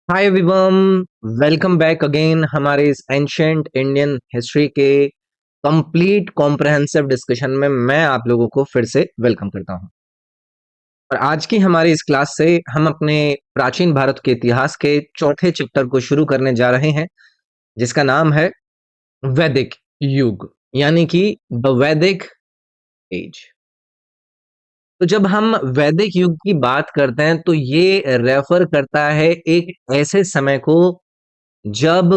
Hi everyone, welcome back again हमारे इस ancient Indian history के कंप्लीट कॉम्प्रहेंसिव डिस्कशन में मैं आप लोगों को फिर से वेलकम करता हूं। और आज की हमारी इस क्लास से हम अपने प्राचीन भारत के इतिहास के चौथे चैप्टर को शुरू करने जा रहे हैं, जिसका नाम है वैदिक युग, यानी कि द वैदिक एज। तो जब हम वैदिक युग की बात करते हैं तो ये रेफर करता है एक ऐसे समय को जब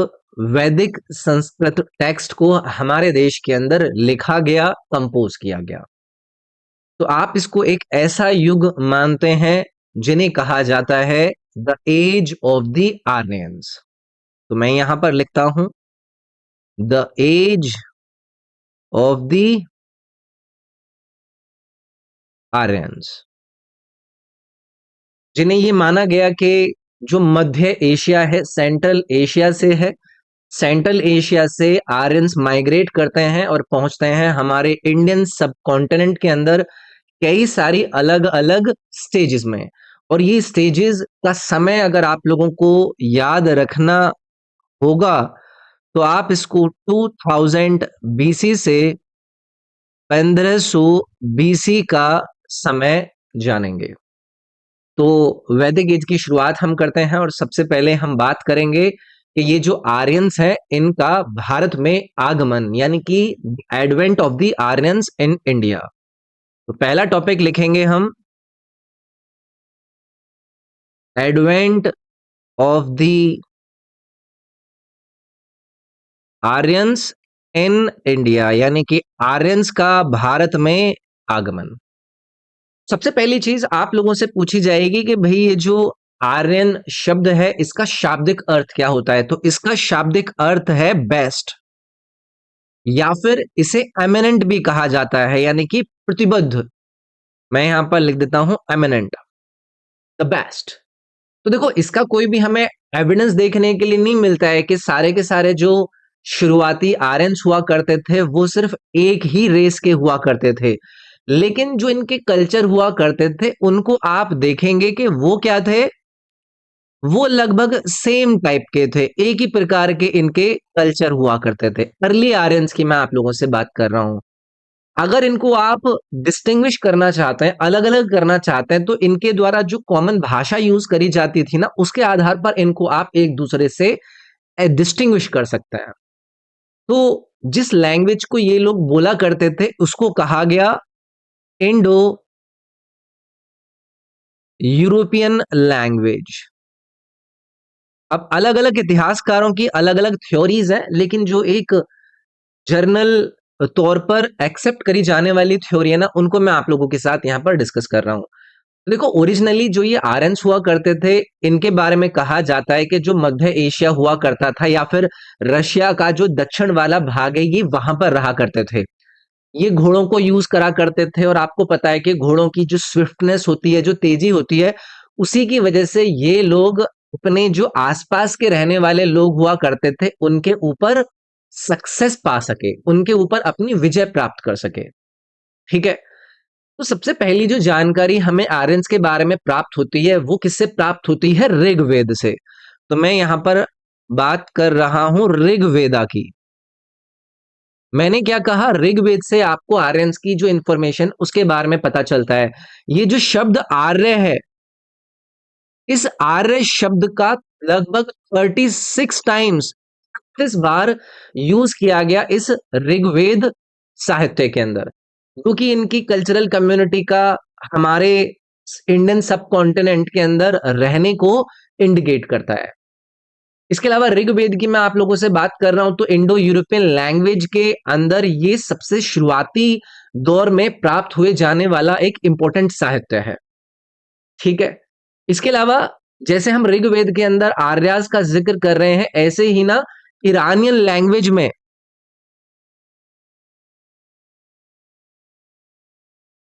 वैदिक संस्कृत टेक्स्ट को हमारे देश के अंदर लिखा गया, कंपोज किया गया। तो आप इसको एक ऐसा युग मानते हैं जिन्हें कहा जाता है the age of the Aryans. तो मैं यहां पर लिखता हूं the age of the Aryans, जिन्हें ये माना गया कि जो मध्य एशिया है, सेंट्रल एशिया से है। सेंट्रल एशिया से आर्यंस माइग्रेट करते हैं और पहुंचते हैं हमारे इंडियन सब कॉन्टिनेंट के अंदर कई सारी अलग अलग स्टेजेस में। और ये स्टेजेस का समय अगर आप लोगों को याद रखना होगा तो आप इसको 2000 बीसी से 1500 बीसी का समय जानेंगे। तो वैदिक एज की शुरुआत हम करते हैं और सबसे पहले हम बात करेंगे कि ये जो आर्यंस है इनका भारत में आगमन, यानी कि advent of the Aryans in India. तो पहला टॉपिक लिखेंगे हम advent of the Aryans in India, यानी कि आर्यंस का भारत में आगमन। सबसे पहली चीज आप लोगों से पूछी जाएगी कि भाई ये जो आर्यन शब्द है इसका शाब्दिक अर्थ क्या होता है। तो इसका शाब्दिक अर्थ है बेस्ट, या फिर इसे एमिनेंट भी कहा जाता है, यानी कि प्रतिबद्ध। मैं यहां पर लिख देता हूं एमिनेंट, द बेस्ट। तो देखो, इसका कोई भी हमें एविडेंस देखने के लिए नहीं मिलता है कि सारे के सारे जो शुरुआती आर्यंस हुआ करते थे वो सिर्फ एक ही रेस के हुआ करते थे। लेकिन जो इनके कल्चर हुआ करते थे उनको आप देखेंगे कि वो क्या थे, वो लगभग सेम टाइप के थे, एक ही प्रकार के इनके कल्चर हुआ करते थे। अर्ली आर्यंस की मैं आप लोगों से बात कर रहा हूं। अगर इनको आप डिस्टिंग्विश करना चाहते हैं, अलग अलग करना चाहते हैं, तो इनके द्वारा जो कॉमन भाषा यूज करी जाती थी ना, उसके आधार पर इनको आप एक दूसरे से डिस्टिंग्विश कर सकते हैं। तो जिस लैंग्वेज को ये लोग बोला करते थे उसको कहा गया इंडो यूरोपियन लैंग्वेज। अब अलग अलग इतिहासकारों की अलग अलग थ्योरीज हैं, लेकिन जो एक जर्नल तौर पर एक्सेप्ट करी जाने वाली थ्योरी है ना, उनको मैं आप लोगों के साथ यहाँ पर डिस्कस कर रहा हूँ। देखो, ओरिजिनली जो ये आर्यंस हुआ करते थे इनके बारे में कहा जाता है कि जो मध्य एशिया हुआ करता था या फिर रशिया का जो दक्षिण वाला भाग है ये वहां पर रहा करते थे। ये घोड़ों को यूज करा करते थे और आपको पता है कि घोड़ों की जो स्विफ्टनेस होती है, जो तेजी होती है, उसी की वजह से ये लोग अपने जो आसपास के रहने वाले लोग हुआ करते थे उनके ऊपर सक्सेस पा सके, उनके ऊपर अपनी विजय प्राप्त कर सके। ठीक है। तो सबसे पहली जो जानकारी हमें आर्यंस के बारे में प्राप्त होती है वो किससे प्राप्त होती है? ऋग्वेद से। तो मैं यहां पर बात कर रहा हूं ऋग्वेदा की। मैंने क्या कहा? ऋग्वेद से आपको आर्यंस की जो इंफॉर्मेशन उसके बारे में पता चलता है। ये जो शब्द आर्य है, इस आर्य शब्द का लगभग 36 टाइम्स, 36 बार यूज किया गया इस ऋग्वेद साहित्य के अंदर, जो कि इनकी कल्चरल कम्युनिटी का हमारे इंडियन सब कॉन्टिनेंट के अंदर रहने को इंडिकेट करता है। इसके अलावा ऋग्वेद की मैं आप लोगों से बात कर रहा हूं तो इंडो यूरोपियन लैंग्वेज के अंदर ये सबसे शुरुआती दौर में प्राप्त हुए जाने वाला एक इंपॉर्टेंट साहित्य है। ठीक है। इसके अलावा जैसे हम ऋग्वेद के अंदर आर्यास का जिक्र कर रहे हैं, ऐसे ही ना ईरानियन लैंग्वेज में,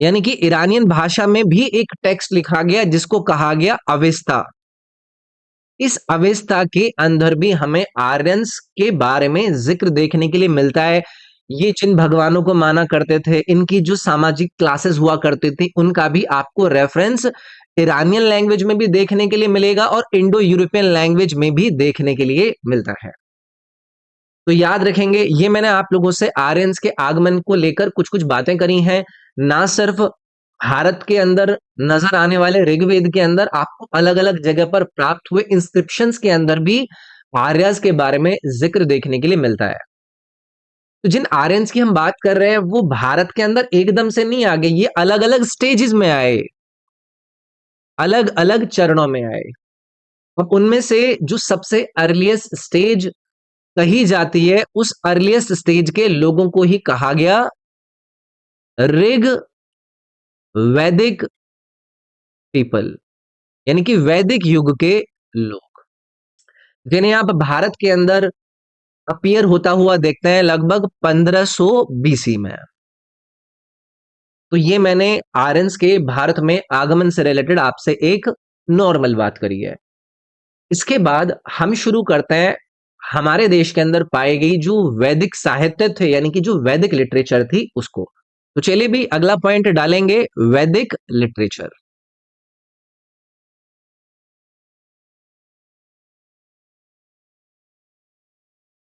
यानी कि ईरानियन भाषा में भी एक टेक्स्ट लिखा गया जिसको कहा गया अवेस्ता। इस अवेस्ता के अंदर भी हमें आर्यंस के बारे में जिक्र देखने के लिए मिलता है। ये जिन भगवानों को माना करते थे, इनकी जो सामाजिक क्लासेस हुआ करती थी, उनका भी आपको रेफरेंस इरानियन लैंग्वेज में भी देखने के लिए मिलेगा और इंडो यूरोपियन लैंग्वेज में भी देखने के लिए मिलता है। तो याद रखेंगे, ये मैंने आप लोगों से आर्यंस के आगमन को लेकर कुछ कुछ बातें करी हैं। ना सिर्फ भारत के अंदर नजर आने वाले ऋग्वेद के अंदर, आपको अलग अलग जगह पर प्राप्त हुए इंस्क्रिप्शंस के अंदर भी आर्यस के बारे में जिक्र देखने के लिए मिलता है। तो जिन आर्यंस की हम बात कर रहे हैं वो भारत के अंदर एकदम से नहीं आ गए, ये अलग अलग स्टेजेस में आए, अलग अलग चरणों में आए। अब उनमें से जो सबसे अर्लीस्ट स्टेज कही जाती है, उस अर्लीस्ट स्टेज के लोगों को ही कहा गया ऋग वैदिक पीपल, यानी कि वैदिक युग के लोग, जिन्हें आप भारत के अंदर अपीयर होता हुआ देखते हैं लगभग 1500 बीसी में। तो ये मैंने आर्यंस के भारत में आगमन से रिलेटेड आपसे एक नॉर्मल बात करी है। इसके बाद हम शुरू करते हैं हमारे देश के अंदर पाई गई जो वैदिक साहित्य थे, यानी कि जो वैदिक लिटरेचर थी उसको। तो चलिए भी अगला पॉइंट डालेंगे, वैदिक लिटरेचर।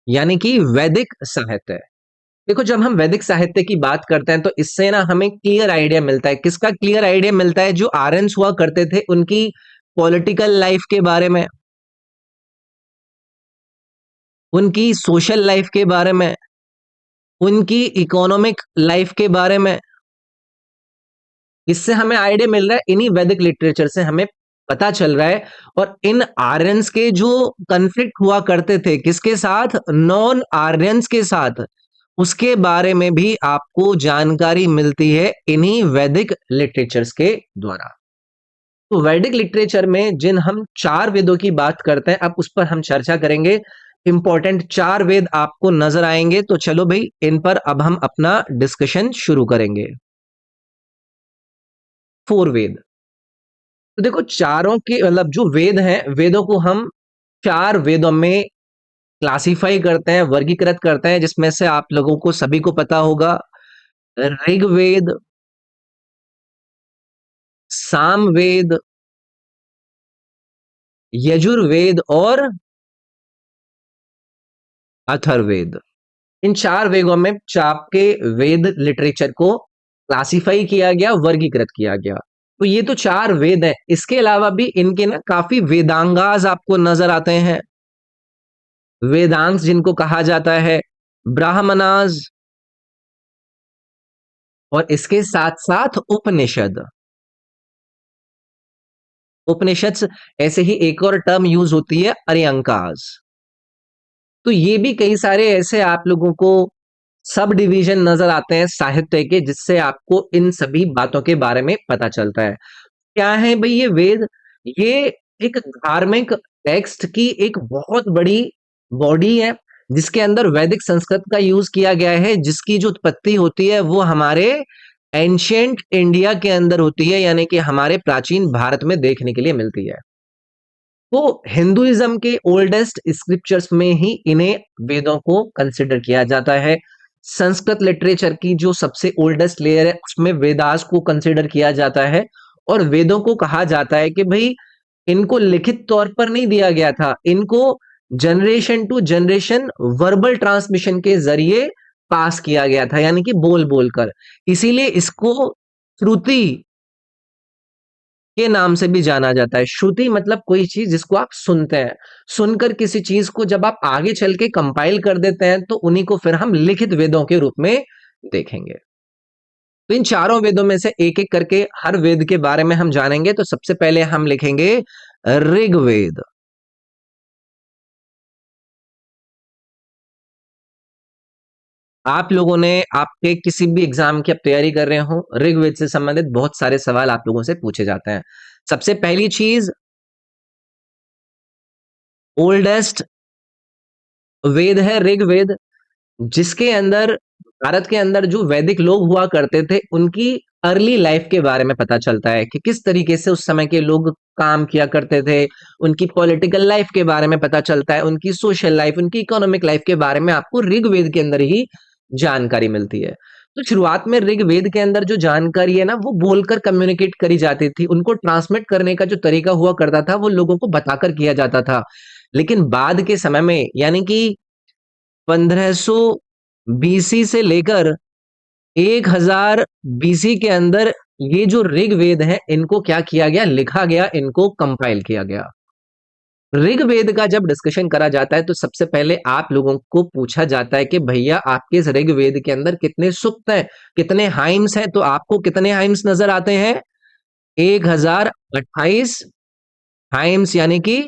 यानी कि वैदिक साहित्य। देखो, जब हम वैदिक साहित्य की बात करते हैं तो इससे ना हमें क्लियर आइडिया मिलता है। किसका क्लियर आइडिया मिलता है? जो आर्यंस हुआ करते थे उनकी पॉलिटिकल लाइफ के बारे में, उनकी सोशल लाइफ के बारे में, उनकी इकोनॉमिक लाइफ के बारे में। इससे हमें आइडिया मिल रहा है, इन्हीं वैदिक लिटरेचर से हमें पता चल रहा है। और इन आर्यंस के जो कन्फ्लिक्ट हुआ करते थे किसके साथ? नॉन आर्यंस के साथ, उसके बारे में भी आपको जानकारी मिलती है इन्हीं वैदिक लिटरेचर्स के द्वारा। तो वैदिक लिटरेचर में जिन हम 4 वेदों की बात करते हैं, अब उस पर हम चर्चा करेंगे। इंपॉर्टेंट 4 वेद आपको नजर आएंगे, तो चलो भाई इन पर अब हम अपना डिस्कशन शुरू करेंगे। 4 वेद। तो देखो, चारों के मतलब जो वेद हैं, वेदों को हम 4 वेदों में क्लासिफाई करते हैं, वर्गीकृत करते हैं, जिसमें से आप लोगों को सभी को पता होगा ऋग्वेद, सामवेद, यजुर्वेद और अथर्ववेद। इन 4 वेदों में चाप के वेद लिटरेचर को क्लासिफाई किया गया, वर्गीकृत किया गया। तो ये तो 4 वेद हैं। इसके अलावा भी इनके ना काफी वेदांगास आपको नजर आते हैं। वेदांश जिनको कहा जाता है, ब्राह्मणास, और इसके साथ साथ उपनिषद। उपनिषद ऐसे ही एक और टर्म यूज होती है, अर्यंकास। तो ये भी कई सारे ऐसे आप लोगों को सब डिवीजन नजर आते हैं साहित्य के, जिससे आपको इन सभी बातों के बारे में पता चलता है। क्या है भाई ये वेद? ये एक धार्मिक टेक्स्ट की एक बहुत बड़ी बॉडी है, जिसके अंदर वैदिक संस्कृत का यूज किया गया है, जिसकी जो उत्पत्ति होती है वो हमारे एंशियंट इंडिया के अंदर होती है, यानी कि हमारे प्राचीन भारत में देखने के लिए मिलती है। तो हिंदुइज्म के ओल्डेस्ट स्क्रिप्चर्स में ही इन्हें वेदों को कंसिडर किया जाता है। संस्कृत लिटरेचर की जो सबसे ओल्डेस्ट लेयर है उसमें वेदास को कंसिडर किया जाता है। और वेदों को कहा जाता है कि भाई इनको लिखित तौर पर नहीं दिया गया था, इनको generation to generation verbal transmission के जरिए पास किया गया था, यानी कि बोल बोलकर। इसीलिए इसको श्रुति के नाम से भी जाना जाता है। श्रुति मतलब कोई चीज जिसको आप सुनते हैं, सुनकर किसी चीज को जब आप आगे चल के कंपाइल कर देते हैं तो उन्हीं को फिर हम लिखित वेदों के रूप में देखेंगे। तो इन चारों वेदों में से एक एक करके हर वेद के बारे में हम जानेंगे। तो सबसे पहले हम लिखेंगे ऋग्वेद। आप लोगों ने आपके किसी भी एग्जाम की आप तैयारी कर रहे हो, ऋग्वेद से संबंधित बहुत सारे सवाल आप लोगों से पूछे जाते हैं। सबसे पहली चीज, ओल्डेस्ट वेद है ऋग्वेद, जिसके अंदर भारत के अंदर जो वैदिक लोग हुआ करते थे उनकी अर्ली लाइफ के बारे में पता चलता है कि किस तरीके से उस समय के लोग काम किया करते थे। उनकी पॉलिटिकल लाइफ के बारे में पता चलता है, उनकी सोशल लाइफ, उनकी इकोनॉमिक लाइफ के बारे में आपको ऋग्वेद के अंदर ही जानकारी मिलती है। तो शुरुआत में ऋग्वेद के अंदर जो जानकारी है ना, वो बोलकर कम्युनिकेट करी जाती थी, उनको ट्रांसमिट करने का जो तरीका हुआ करता था वो लोगों को बताकर किया जाता था। लेकिन बाद के समय में, यानी कि 1500 बीसी से लेकर 1000 बीसी के अंदर ये जो ऋग्वेद है, इनको क्या किया गया, लिखा गया, इनको कंपाइल किया गया। ऋग्वेद का जब डिस्कशन करा जाता है तो सबसे पहले आप लोगों को पूछा जाता है कि भैया आपके इस ऋग्वेद के अंदर कितने सूक्त हैं, कितने हाइम्स हैं। तो आपको कितने हाइम्स नजर आते हैं? 1028 हाइम्स, यानी कि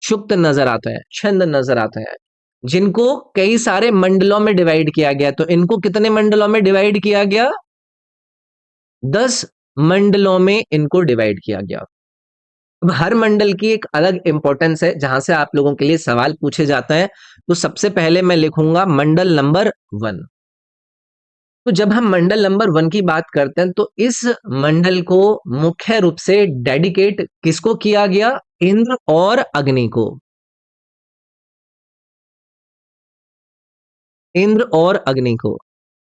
सूक्त नजर आते हैं, छंद नजर आते हैं, जिनको कई सारे मंडलों में डिवाइड किया गया। तो इनको कितने मंडलों में डिवाइड किया गया? 10 मंडलों में इनको डिवाइड किया गया। अब हर मंडल की एक अलग इंपॉर्टेंस है जहां से आप लोगों के लिए सवाल पूछे जाते हैं। तो सबसे पहले मैं लिखूंगा मंडल नंबर 1। तो जब हम मंडल नंबर 1 की बात करते हैं तो इस मंडल को मुख्य रूप से डेडिकेट किसको किया गया? इंद्र और अग्नि को। इंद्र और अग्नि को।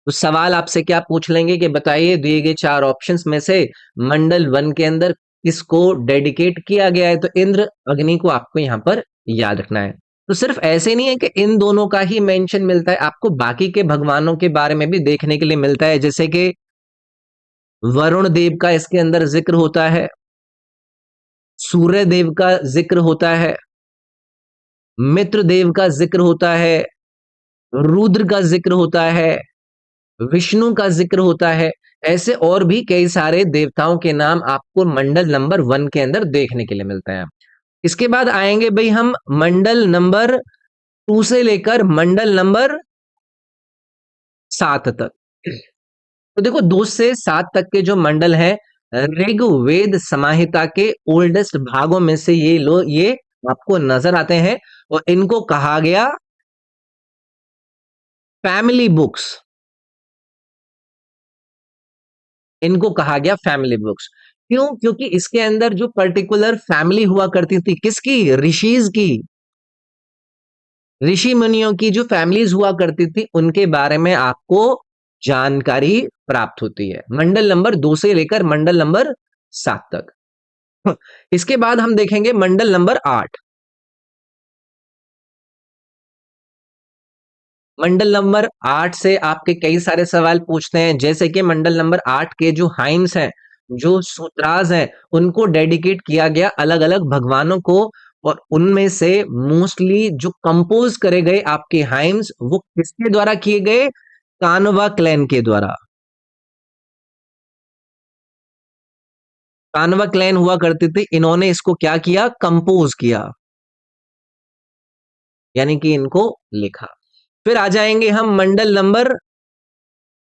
तो सवाल आपसे क्या पूछ लेंगे कि बताइए दिए गए 4 ऑप्शंस में से मंडल 1 के अंदर किसको डेडिकेट किया गया है? तो इंद्र अग्नि को आपको यहां पर याद रखना है। तो सिर्फ ऐसे नहीं है कि इन दोनों का ही मेंशन मिलता है, आपको बाकी के भगवानों के बारे में भी देखने के लिए मिलता है। जैसे कि वरुण देव का इसके अंदर जिक्र होता है, सूर्य देव का जिक्र होता है, मित्र देव का जिक्र होता है, रुद्र का जिक्र होता है, विष्णु का जिक्र होता है। ऐसे और भी कई सारे देवताओं के नाम आपको मंडल नंबर 1 के अंदर देखने के लिए मिलते हैं। इसके बाद आएंगे भाई हम मंडल नंबर 2 से लेकर मंडल नंबर 7 तक। तो देखो 2 से 7 तक के जो मंडल हैं, ऋग्वेद संहिता के ओल्डेस्ट भागों में से ये आपको नजर आते हैं, और इनको कहा गया फैमिली बुक्स। इनको कहा गया फैमिली बुक्स। क्यों? क्योंकि इसके अंदर जो पर्टिकुलर फैमिली हुआ करती थी, किसकी? ऋषिज की, ऋषि मुनियों की जो फैमिलीज हुआ करती थी, उनके बारे में आपको जानकारी प्राप्त होती है मंडल नंबर 2 से लेकर मंडल नंबर 7 तक। इसके बाद हम देखेंगे मंडल नंबर 8। मंडल नंबर 8 से आपके कई सारे सवाल पूछते हैं, जैसे कि मंडल नंबर 8 के जो हाइम्स हैं, जो सूत्राज हैं, उनको डेडिकेट किया गया अलग अलग भगवानों को। और उनमें से मोस्टली जो कंपोज करे गए आपके हाइम्स, वो किसके द्वारा किए गए? कानवा क्लैन के द्वारा। कानवा क्लैन हुआ करते थे, इन्होंने इसको क्या किया? कंपोज किया, यानी कि इनको लिखा। फिर आ जाएंगे हम मंडल नंबर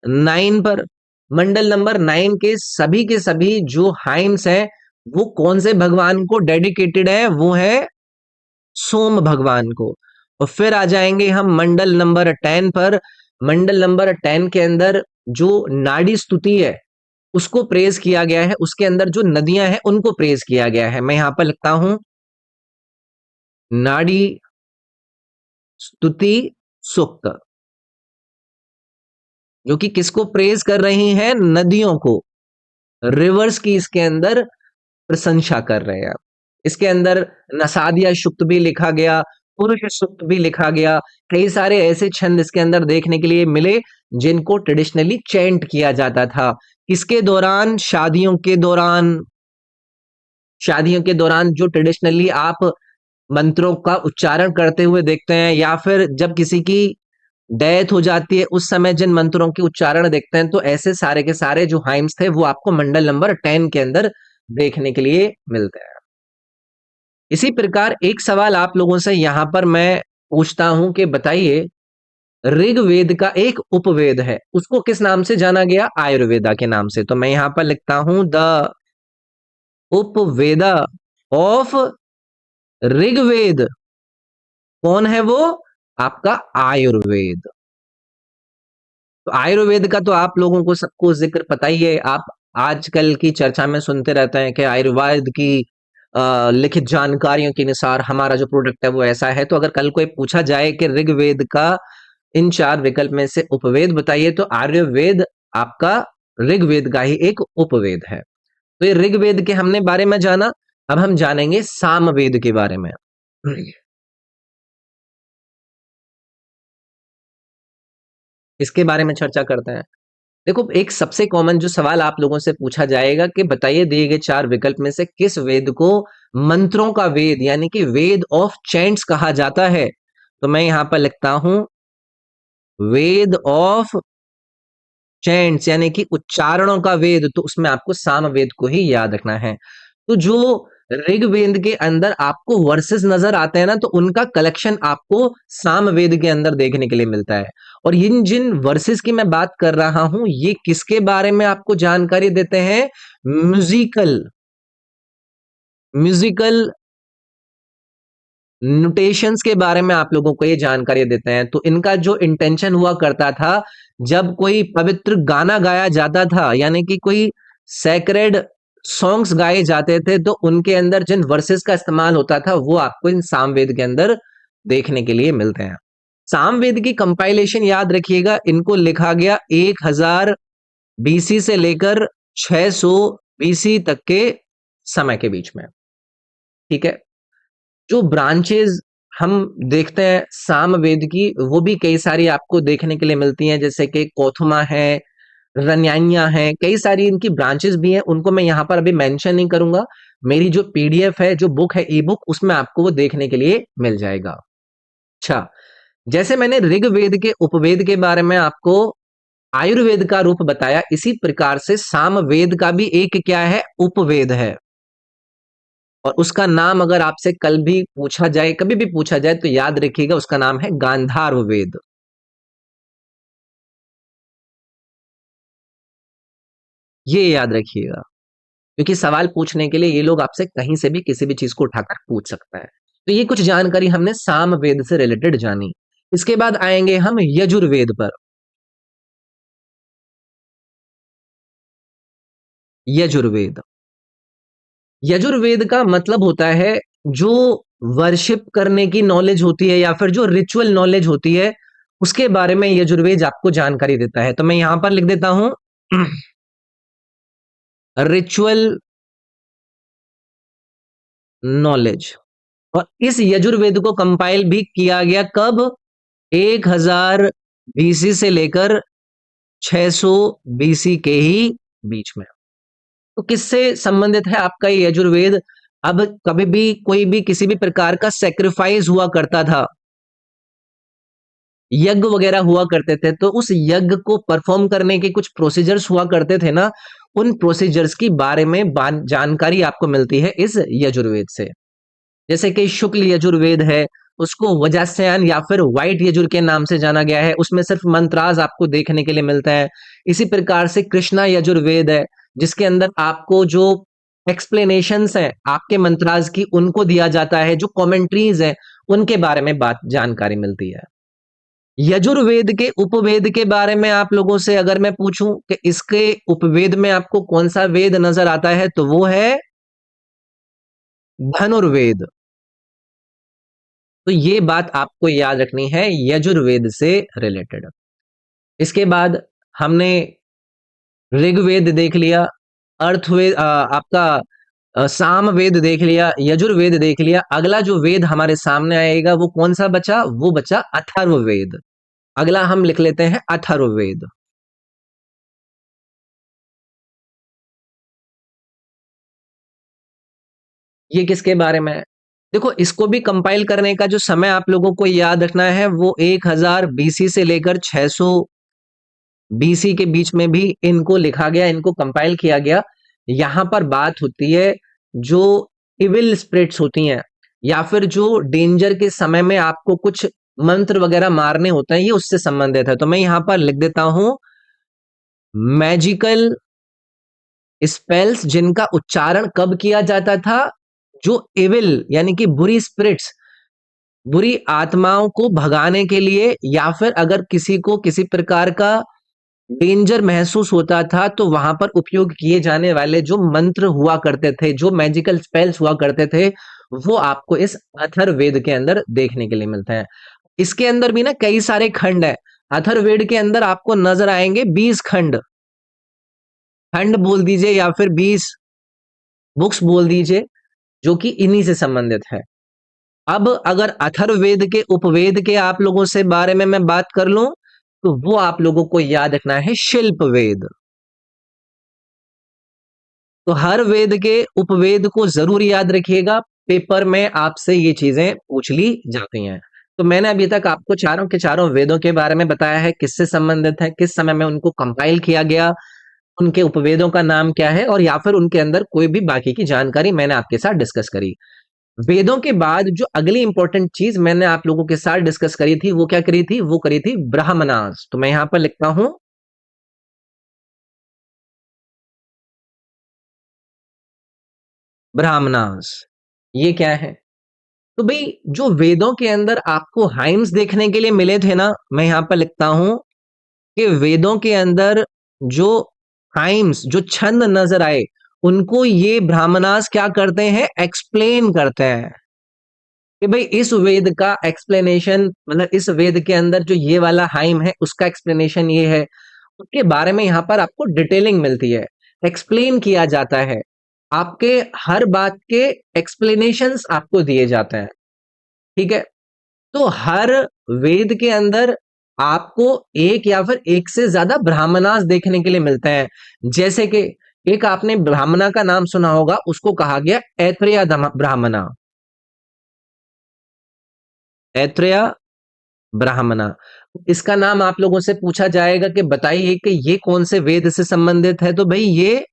9 पर। मंडल नंबर 9 के सभी जो हाइम्स हैं, वो कौन से भगवान को डेडिकेटेड है? वो है सोम भगवान को। और फिर आ जाएंगे हम मंडल नंबर 10 पर। मंडल नंबर 10 के अंदर जो नाड़ी स्तुति है, उसको प्रेज किया गया है, उसके अंदर जो नदियां हैं उनको प्रेज किया गया है। मैं यहां पर लिखता हूं नाड़ी स्तुति सूक्त, जो कि किसको प्रेज कर रही हैं? नदियों को, रिवर्स की इसके अंदर प्रशंसा कर रहे हैं। इसके अंदर नसादिया सूक्त भी लिखा गया, पुरुष सूक्त भी लिखा गया। कई सारे ऐसे छंद इसके अंदर देखने के लिए मिले जिनको ट्रेडिशनली चैंट किया जाता था। किसके दौरान? शादियों के दौरान। शादियों के दौरान जो ट्रेडिशनली आप मंत्रों का उच्चारण करते हुए देखते हैं, या फिर जब किसी की डेथ हो जाती है उस समय जिन मंत्रों के उच्चारण देखते हैं, तो ऐसे सारे के सारे जो हाइम्स थे वो आपको मंडल नंबर 10 के अंदर देखने के लिए मिलते हैं। इसी प्रकार एक सवाल आप लोगों से यहां पर मैं पूछता हूं कि बताइए, ऋग्वेद का एक उपवेद है, उसको किस नाम से जाना गया? आयुर्वेदा के नाम से। तो मैं यहां पर लिखता हूं द उपवेदा ऑफ ऋग्वेद। कौन है वो? आपका आयुर्वेद। तो आयुर्वेद का तो आप लोगों को सबको जिक्र पता ही है। आप आजकल की चर्चा में सुनते रहते हैं कि आयुर्वेद की लिखित जानकारियों के अनुसार हमारा जो प्रोडक्ट है वो ऐसा है। तो अगर कल कोई पूछा जाए कि ऋग्वेद का इन चार विकल्प में से उपवेद बताइए, तो आर्यवेद आपका ऋग्वेद का ही एक उपवेद है। तो ये ऋग्वेद के हमने बारे में जाना। अब हम जानेंगे सामवेद के बारे में। इसके बारे में चर्चा करते हैं। देखो, एक सबसे कॉमन जो सवाल आप लोगों से पूछा जाएगा कि बताइए दिए गए चार विकल्प में से किस वेद को मंत्रों का वेद यानी कि वेद ऑफ चैंट्स कहा जाता है। तो मैं यहां पर लिखता हूं वेद ऑफ चैंट्स यानी कि उच्चारणों का वेद, तो उसमें आपको सामवेद को ही याद रखना है। तो जो ऋग्वेद के अंदर आपको वर्सेस नजर आते हैं ना, तो उनका कलेक्शन आपको सामवेद के अंदर देखने के लिए मिलता है। और इन जिन वर्सेस की मैं बात कर रहा हूं, ये किसके बारे में आपको जानकारी देते हैं? म्यूजिकल म्यूजिकल नोटेशंस के बारे में आप लोगों को ये जानकारी देते हैं। तो इनका जो इंटेंशन हुआ करता था, जब कोई पवित्र गाना गाया जाता था यानी कि कोई सैक्रेड सॉन्ग्स गाए जाते थे, तो उनके अंदर जिन वर्सेस का इस्तेमाल होता था वो आपको इन सामवेद के अंदर देखने के लिए मिलते हैं। सामवेद की कंपाइलेशन याद रखिएगा, इनको लिखा गया 1000 बीसी से लेकर 600 बीसी तक के समय के बीच में। ठीक है। जो ब्रांचेस हम देखते हैं सामवेद की, वो भी कई सारी आपको देखने के लिए मिलती हैं, जैसे कि कौथुमा है, रन्याइयां हैं, कई सारी इनकी ब्रांचेस भी हैं। उनको मैं यहाँ पर अभी मेंशन नहीं करूंगा। मेरी जो पीडीएफ है, जो बुक है, ई बुक, उसमें आपको वो देखने के लिए मिल जाएगा। अच्छा, जैसे मैंने ऋग्वेद के उपवेद के बारे में आपको आयुर्वेद का रूप बताया, इसी प्रकार से सामवेद का भी एक क्या है? उपवेद है। और उसका नाम अगर आपसे कल भी पूछा जाए, कभी भी पूछा जाए, तो याद रखिएगा उसका नाम है गांधार वेद। ये याद रखिएगा, क्योंकि सवाल पूछने के लिए ये लोग आपसे कहीं से भी किसी भी चीज को उठाकर पूछ सकता है। तो ये कुछ जानकारी हमने सामवेद से रिलेटेड जानी। इसके बाद आएंगे हम यजुर्वेद पर। यजुर्वेद यजुर्वेद का मतलब होता है जो वर्शिप करने की नॉलेज होती है या फिर जो रिचुअल नॉलेज होती है, उसके बारे में यजुर्वेद आपको जानकारी देता है। तो मैं यहां पर लिख देता हूं रिचुअल नॉलेज। और इस यजुर्वेद को कंपाइल भी किया गया कब? 1000 बीसी से लेकर 600 बीसी के ही बीच में। तो किससे संबंधित है आपका ये यजुर्वेद? अब कभी भी कोई भी किसी भी प्रकार का सेक्रीफाइस हुआ करता था, यज्ञ वगैरह हुआ करते थे, तो उस यज्ञ को परफॉर्म करने के कुछ प्रोसीजर्स हुआ करते थे ना, उन प्रोसीजर्स की बारे में जानकारी आपको मिलती है इस यजुर्वेद से। जैसे कि शुक्ल यजुर्वेद है, उसको वज्रयान या फिर व्हाइट यजुर के नाम से जाना गया है, उसमें सिर्फ मंत्राज आपको देखने के लिए मिलता है। इसी प्रकार से कृष्णा यजुर्वेद है, जिसके अंदर आपको जो एक्सप्लेनेशंस हैं आपके मंत्राज की, उनको दिया जाता है। जो कमेंट्रीज हैं उनके बारे में बात जानकारी मिलती है। यजुर्वेद के उपवेद के बारे में आप लोगों से अगर मैं पूछूं कि इसके उपवेद में आपको कौन सा वेद नजर आता है, तो वो है धनुर्वेद। तो ये बात आपको याद रखनी है यजुर्वेद से रिलेटेड। इसके बाद हमने ऋग्वेद देख लिया, अर्थवेद आपका सामवेद देख लिया, यजुर्वेद देख लिया। अगला जो वेद हमारे सामने आएगा वो कौन सा बचा? वो बचा अथर्ववेद। अगला हम लिख लेते हैं अथर्ववेद। ये किसके बारे में है? देखो, इसको भी कंपाइल करने का जो समय आप लोगों को याद रखना है, वो 1000 बीसी से लेकर 600 बीसी के बीच में भी इनको लिखा गया, इनको कंपाइल किया गया। यहां पर बात होती है जो इविल स्पिरिट्स होती हैं या फिर जो डेंजर के समय में आपको कुछ मंत्र वगैरह मारने होते हैं, ये उससे संबंधित है। तो मैं यहां पर लिख देता हूं मैजिकल स्पेल्स जिनका उच्चारण कब किया जाता था? जो इविल यानी कि बुरी स्पिरिट्स, बुरी आत्माओं को भगाने के लिए, या फिर अगर किसी को किसी प्रकार का डेंजर महसूस होता था, तो वहां पर उपयोग किए जाने वाले जो मंत्र हुआ करते थे, जो मैजिकल स्पेल्स हुआ करते थे, वो आपको इस अथर्ववेद के अंदर देखने के लिए मिलते हैं। इसके अंदर भी ना कई सारे खंड है। अथर्ववेद के अंदर आपको नजर आएंगे 20 खंड, खंड बोल दीजिए या फिर 20 बुक्स बोल दीजिए, जो कि इन्हीं से संबंधित है। अब अगर अथर्ववेद के उपवेद के आप लोगों से बारे में मैं बात कर लूं, तो वो आप लोगों को याद रखना है शिल्प वेद। तो हर वेद के उपवेद को जरूर याद रखिएगा, पेपर में आपसे ये चीजें पूछ ली जाती हैं। तो मैंने अभी तक आपको चारों के चारों वेदों के बारे में बताया है, किससे संबंधित है, किस समय में उनको कंपाइल किया गया, उनके उपवेदों का नाम क्या है, और या फिर उनके अंदर कोई भी बाकी की जानकारी मैंने आपके साथ डिस्कस करी। वेदों के बाद जो अगली इंपॉर्टेंट चीज मैंने आप लोगों के साथ डिस्कस करी थी, वो क्या करी थी, वो करी थी ब्राह्मणास। तो मैं यहां पर लिखता हूं ब्राह्मणास। ये क्या है? तो भाई जो वेदों के अंदर आपको हाइम्स देखने के लिए मिले थे ना, मैं यहां पर लिखता हूं कि वेदों के अंदर जो हाइम्स, जो छंद नजर आए, उनको ये ब्राह्मणास क्या करते हैं, एक्सप्लेन करते हैं कि भाई इस वेद का एक्सप्लेनेशन, मतलब इस वेद के अंदर जो ये वाला हाइम है उसका एक्सप्लेनेशन ये है। उसके बारे में यहाँ पर आपको डिटेलिंग मिलती है, एक्सप्लेन किया जाता है, आपके हर बात के एक्सप्लेनेशंस आपको दिए जाते हैं। ठीक है? तो हर वेद के अंदर आपको एक या फिर एक से ज्यादा ब्राह्मणास देखने के लिए मिलते हैं। जैसे कि एक आपने ब्राह्मणा का नाम सुना होगा, उसको कहा गया ऐत्रेय ब्राह्मणा। ऐत्रेय ब्राह्मणा। इसका नाम आप लोगों से पूछा जाएगा कि बताइए कि ये कौन से वेद से संबंधित है, तो भाई ये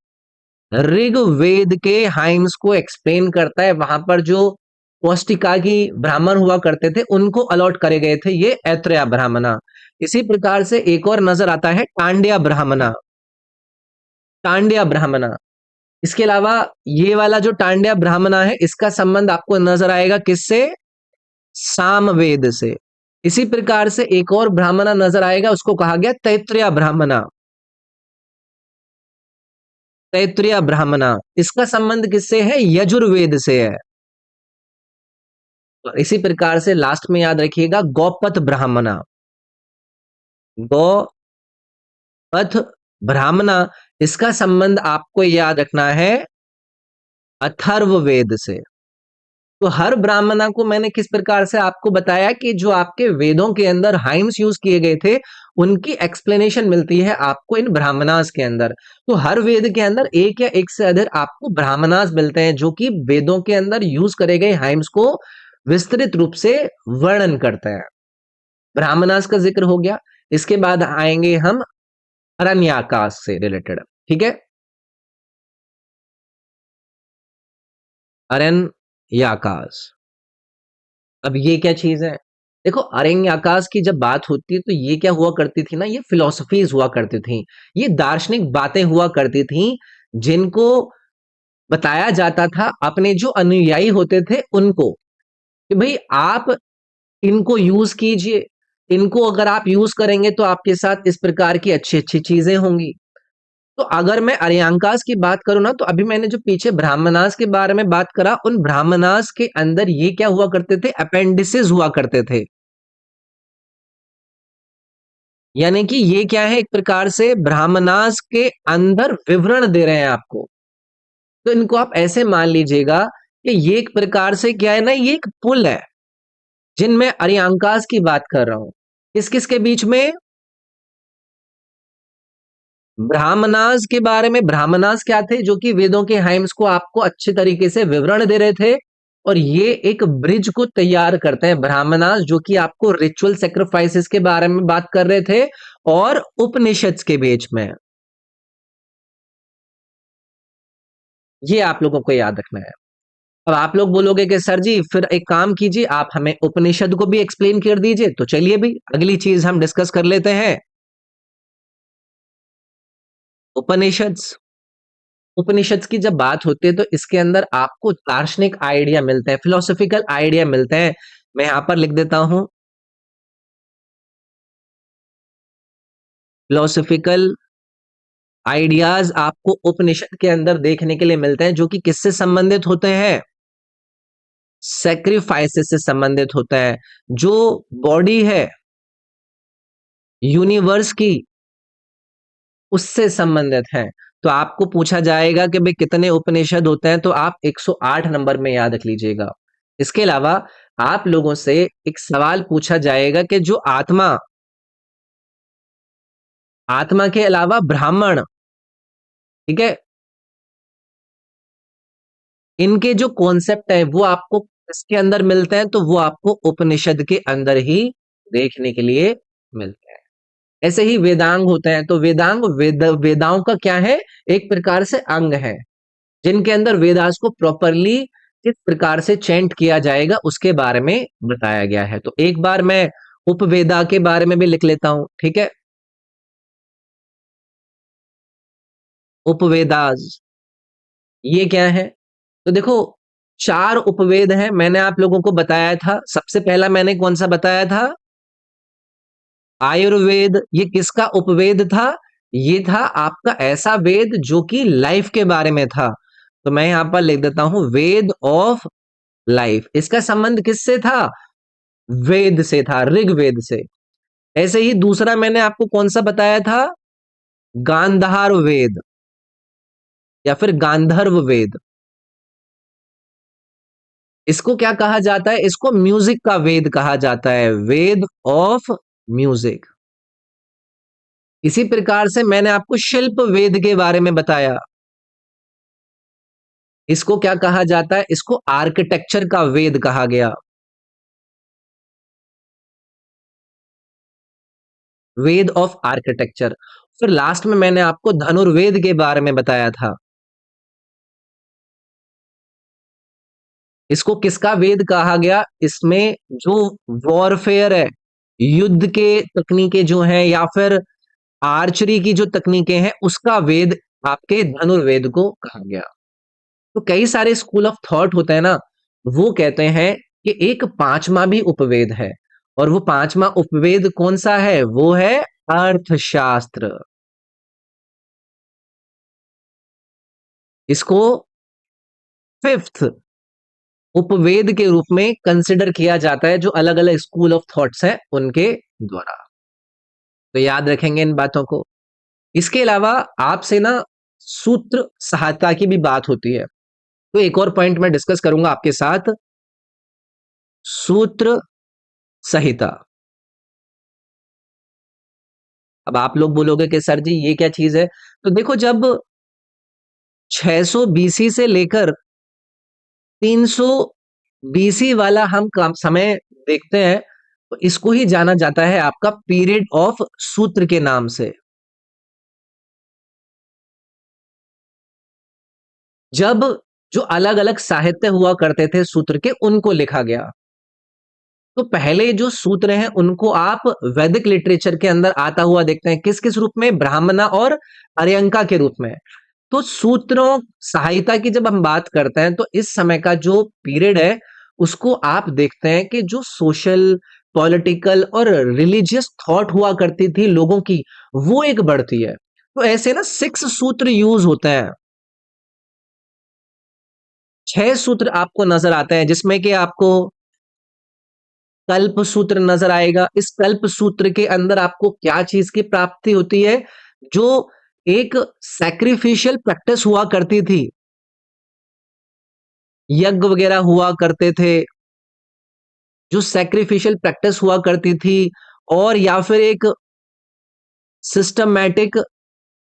ऋग्वेद के हाइम्स को एक्सप्लेन करता है। वहां पर जो पौष्टिकागी ब्राह्मण हुआ करते थे, उनको अलॉट करे गए थे ये ऐत्रेय ब्राह्मणा। इसी प्रकार से एक और नजर आता है टांड्या ब्राह्मणा। टांड्या ब्राह्मणा, इसके अलावा ये वाला जो टांड्या ब्राह्मणा है, इसका संबंध आपको नजर आएगा किससे, सामवेद से। इसी प्रकार से एक और ब्राह्मणा नजर आएगा, उसको कहा गया तैत्रीय ब्राह्मणा। तैत्रीय ब्राह्मणा, इसका संबंध किससे है, यजुर्वेद से है। और इसी प्रकार से लास्ट में याद रखिएगा गौपथ ब्राह्मणा। गौपथ ब्राह्मणा, इसका संबंध आपको याद रखना है अथर्ववेद से। तो हर ब्राह्मणा को मैंने किस प्रकार से आपको बताया कि जो आपके वेदों के अंदर हाइम्स यूज किए गए थे, उनकी एक्सप्लेनेशन मिलती है आपको इन ब्राह्मणास के अंदर। तो हर वेद के अंदर एक या एक से अधिक आपको ब्राह्मणास मिलते हैं, जो कि वेदों के अंदर यूज करे गए हाइम्स को विस्तृत रूप से वर्णन करते हैं। ब्राह्मणास का जिक्र हो गया। इसके बाद आएंगे हम अरण्यकाश से रिलेटेड। ठीक है? अरण्यकाश, अब ये क्या चीज है? देखो, अरण्य आकाश की जब बात होती है तो ये क्या हुआ करती थी ना, ये फिलोसफीज हुआ करती थी, ये दार्शनिक बातें हुआ करती थी, जिनको बताया जाता था अपने जो अनुयायी होते थे उनको, कि भाई आप इनको यूज कीजिए, इनको अगर आप यूज करेंगे तो आपके साथ इस प्रकार की अच्छी अच्छी चीजें होंगी। तो अगर मैं अरियांकास की बात करूं ना, तो अभी मैंने जो पीछे ब्राह्मणास के बारे में बात करा, उन ब्राह्मणास के अंदर ये क्या हुआ करते थे, अपेंडिसेस हुआ करते थे। यानी कि ये क्या है, एक प्रकार से ब्राह्मणास के अंदर विवरण दे रहे हैं आपको। तो इनको आप ऐसे मान लीजिएगा कि ये एक प्रकार से क्या है ना, ये एक पुल है, जिनमें अरियांकास की बात कर रहा हूं। किस किस के बीच में? ब्राह्मणास के बारे में। ब्राह्मणास क्या थे, जो कि वेदों के हाइम्स को आपको अच्छे तरीके से विवरण दे रहे थे, और ये एक ब्रिज को तैयार करते हैं ब्राह्मणास, जो कि आपको रिचुअल सेक्रीफाइसेस के बारे में बात कर रहे थे, और उपनिषद के बीच में। ये आप लोगों को याद रखना है। अब आप लोग बोलोगे कि सर जी फिर एक काम कीजिए, आप हमें उपनिषद को भी एक्सप्लेन कर दीजिए। तो चलिए भाई अगली चीज हम डिस्कस कर लेते हैं, उपनिषद्स। उपनिषद की जब बात होती है तो इसके अंदर आपको दार्शनिक आइडिया मिलते हैं, फिलोसॉफिकल आइडिया मिलते हैं। मैं यहां पर लिख देता हूं, फिलोसॉफिकल आइडियाज आपको उपनिषद के अंदर देखने के लिए मिलते हैं, जो कि किससे संबंधित होते हैं, सेक्रीफाइसेस से संबंधित होता है। जो बॉडी है यूनिवर्स की, उससे संबंधित है। तो आपको पूछा जाएगा कि भाई कितने उपनिषद होते हैं, तो आप 108 नंबर में याद रख लीजिएगा। इसके अलावा आप लोगों से एक सवाल पूछा जाएगा कि जो आत्मा, आत्मा के अलावा ब्राह्मण, ठीक है, इनके जो कॉन्सेप्ट है वो आपको किसके अंदर मिलते हैं, तो वो आपको उपनिषद के अंदर ही देखने के लिए मिलते हैं। ऐसे ही वेदांग होते हैं, तो वेदांग वेदाओं का क्या है, एक प्रकार से अंग है, जिनके अंदर वेदास को प्रॉपरली किस प्रकार से चेंट किया जाएगा उसके बारे में बताया गया है। तो एक बार मैं उपवेदा के बारे में भी लिख लेता हूं, ठीक है। उपवेदास ये क्या है, तो देखो, चार उपवेद हैं, मैंने आप लोगों को बताया था। सबसे पहला मैंने कौन सा बताया था, आयुर्वेद। ये किसका उपवेद था, ये था आपका ऐसा वेद जो कि लाइफ के बारे में था। तो मैं यहां पर लिख देता हूं वेद ऑफ लाइफ। इसका संबंध किससे था, वेद से था, ऋग्वेद से। ऐसे ही दूसरा मैंने आपको कौन सा बताया था, गांधार वेद या फिर गांधर्व वेद। इसको क्या कहा जाता है, इसको म्यूजिक का वेद कहा जाता है, वेद ऑफ म्यूजिक। इसी प्रकार से मैंने आपको शिल्प वेद के बारे में बताया। इसको क्या कहा जाता है, इसको आर्किटेक्चर का वेद कहा गया, वेद ऑफ आर्किटेक्चर। फिर लास्ट में मैंने आपको धनुर्वेद के बारे में बताया था। इसको किसका वेद कहा गया, इसमें जो वॉरफेयर है, युद्ध के तकनीकें जो हैं या फिर आर्चरी की जो तकनीकें हैं, उसका वेद आपके धनुर्वेद को कहा गया। तो कई सारे स्कूल ऑफ थॉट होते हैं ना, वो कहते हैं कि एक पांचवा भी उपवेद है, और वो पांचवा उपवेद कौन सा है, वो है अर्थशास्त्र। इसको फिफ्थ उपवेद के रूप में कंसिडर किया जाता है, जो अलग अलग स्कूल ऑफ थॉट्स हैं उनके द्वारा। तो याद रखेंगे इन बातों को। इसके अलावा आपसे ना सूत्र सहायता की भी बात होती है, तो एक और पॉइंट मैं डिस्कस करूंगा आपके साथ, सूत्र संहिता। अब आप लोग बोलोगे कि सर जी ये क्या चीज है, तो देखो, जब 600 बीसी से लेकर 300 बीसी वाला हम काम समय देखते हैं, तो इसको ही जाना जाता है आपका पीरियड ऑफ सूत्र के नाम से। जब जो अलग अलग साहित्य हुआ करते थे सूत्र के, उनको लिखा गया। तो पहले जो सूत्र हैं उनको आप वैदिक लिटरेचर के अंदर आता हुआ देखते हैं, किस किस रूप में, ब्राह्मणा और अर्यंका के रूप में। तो सूत्रों सहायता की जब हम बात करते हैं, तो इस समय का जो पीरियड है उसको आप देखते हैं कि जो सोशल, पॉलिटिकल और रिलीजियस थॉट हुआ करती थी लोगों की, वो एक बढ़ती है। तो ऐसे ना 6 सूत्र यूज होते हैं, 6 सूत्र आपको नजर आते हैं, जिसमें कि आपको कल्प सूत्र नजर आएगा। इस कल्प सूत्र के अंदर आपको क्या चीज की प्राप्ति होती है, जो एक सैक्रिफिशियल प्रैक्टिस हुआ करती थी, यज्ञ वगैरह हुआ करते थे, जो सैक्रिफिशियल प्रैक्टिस हुआ करती थी, और या फिर एक सिस्टमैटिक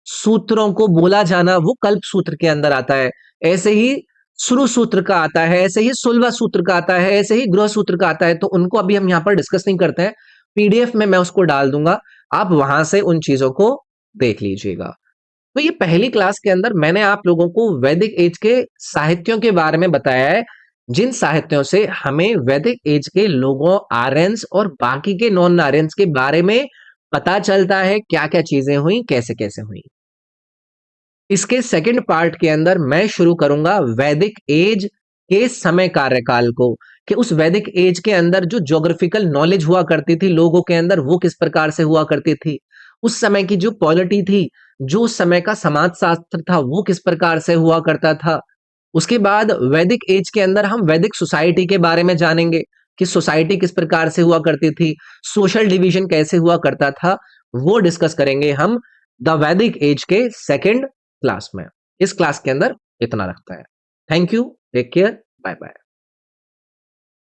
सूत्रों को बोला जाना, वो कल्प सूत्र के अंदर आता है। ऐसे ही श्रु सूत्र का आता है, ऐसे ही सुलवा सूत्र का आता है, ऐसे ही गृह सूत्र का आता है। तो उनको अभी हम यहाँ पर डिस्कस नहीं करते हैं, पीडीएफ में मैं उसको डाल दूंगा, आप वहां से उन चीजों को देख लीजिएगा। तो ये पहली क्लास के अंदर मैंने आप लोगों को वैदिक एज के साहित्यों के बारे में बताया है, जिन साहित्यों से हमें वैदिक एज के लोगों, आर्यंस और बाकी के नॉन आर्यंस के बारे में पता चलता है, क्या क्या चीजें हुई, कैसे कैसे हुई। इसके सेकंड पार्ट के अंदर मैं शुरू करूंगा वैदिक एज के समय कार्यकाल को, कि उस वैदिक एज के अंदर जो ज्योग्राफिकल नॉलेज हुआ करती थी लोगों के अंदर, वो किस प्रकार से हुआ करती थी। उस समय की जो पॉलिटी थी, जो उस समय का समाज शास्त्र था, वो किस प्रकार से हुआ करता था। उसके बाद वैदिक एज के अंदर हम वैदिक सोसाइटी के बारे में जानेंगे कि सोसाइटी किस प्रकार से हुआ करती थी, सोशल डिवीजन कैसे हुआ करता था, वो डिस्कस करेंगे हम द वैदिक एज के सेकंड क्लास में। इस क्लास के अंदर इतना रखता है। Thank you, take care, bye bye.